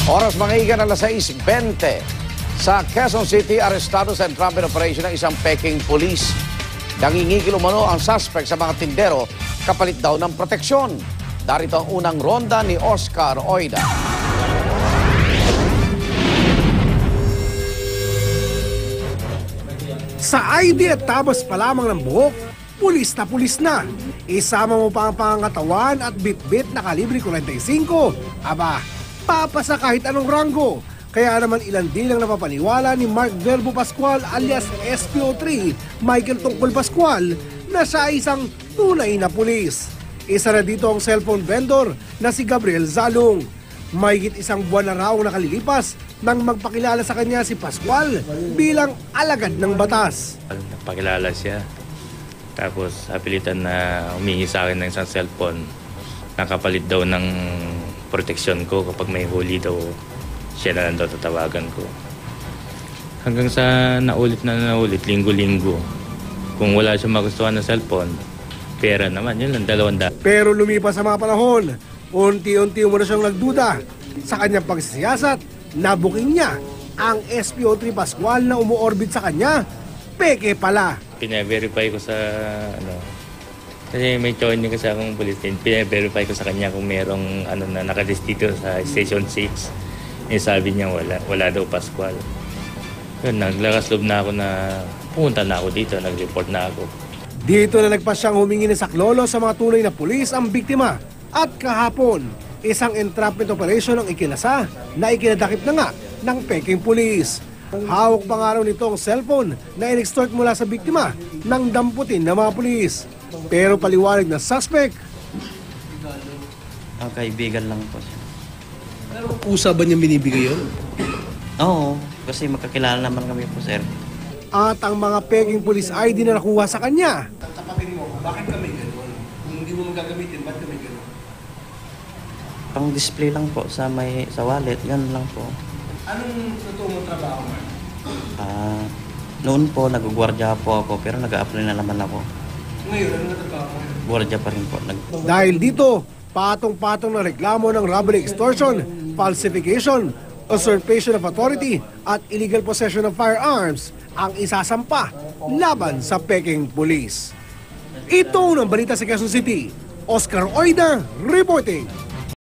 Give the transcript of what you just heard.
Oras mga higan alas 6:20. Sa Quezon City, arestado sa entrapment operation ng isang Peking police. Nangingigil umano ang suspect sa mga tindero kapalit daw ng proteksyon. Darito ang unang ronda ni Oscar Oida. Sa ID at tabas pa lamang ng buhok, pulis na. Isama mo pa ang pangangatawan at bit-bit na kalibre 45. Aba, papasa kahit anong ranggo. Kaya naman ilan din ang napapaniwala ni Mark Verbo Pascual alias SPO3 Michael Tungkol Pascual na siya ay isang tunay na pulis. Isa na dito ang cellphone vendor na si Gabriel Zalong. Mahigit isang buwan na raw nakalilipas nang magpakilala sa kanya si Pascual bilang alagad ng batas. Nagpakilala siya. Tapos apilitan na humingi sa akin ng isang cellphone. Nakapalit daw ng proteksyon ko kapag may huli daw. Siya na lang daw tatawagan ko. Hanggang sa naulit, linggo-linggo. Kung wala siya magustuhan ng cellphone, pera naman, yun lang, 200. Pero lumipas sa mga panahon, unti-unti mo na siyang nagduda. Sa kanyang pagsisiyasat, nabuking niya ang SPO3 Pascual na umuorbit sa kanya. Peke pala. Pina-verify ko sa, kasi may joining kasi akong police din. Pina-verify ko sa kanya kung merong na nakalist dito sa Station 6. Sabi niya wala daw Pascual. Yun, naglakas loob na ako na pumunta na ako dito, nag-report na ako. Dito na nagpasyang humingi ng saklolo sa mga tunay na pulis ang biktima. At kahapon, isang entrapment operation ang ikinasa na ikinadakip na nga ng Peking police. Hawak pa nga raw nito ang cellphone na in-extort mula sa biktima ng damputin ng mga pulis. Pero paliwanag na suspect, ang kaibigan lang po siya. pero pusa ba niya binibigay yun? Oo, kasi magkakilala naman kami po, sir. At ang mga Peking police ID na nakuha sa kanya. Tapatin mo, bakit kami gano'n? Kung hindi mo magagamitin, ba't kami gano'n? Pang-display lang po sa wallet, yan lang po. Anong totoo mong trabaho mo? Noon po, nag-guardia po ako, pero nag-a-apply na naman ako. Ngayon, anong trabaho mo? Guardia pa rin po. Dahil dito, patong-patong na reklamo ng robbery extortion, falsification, usurpation of authority at illegal possession of firearms ang isasampa laban sa Peking police. Ito ang balita sa Quezon City. Oscar Oida reporting.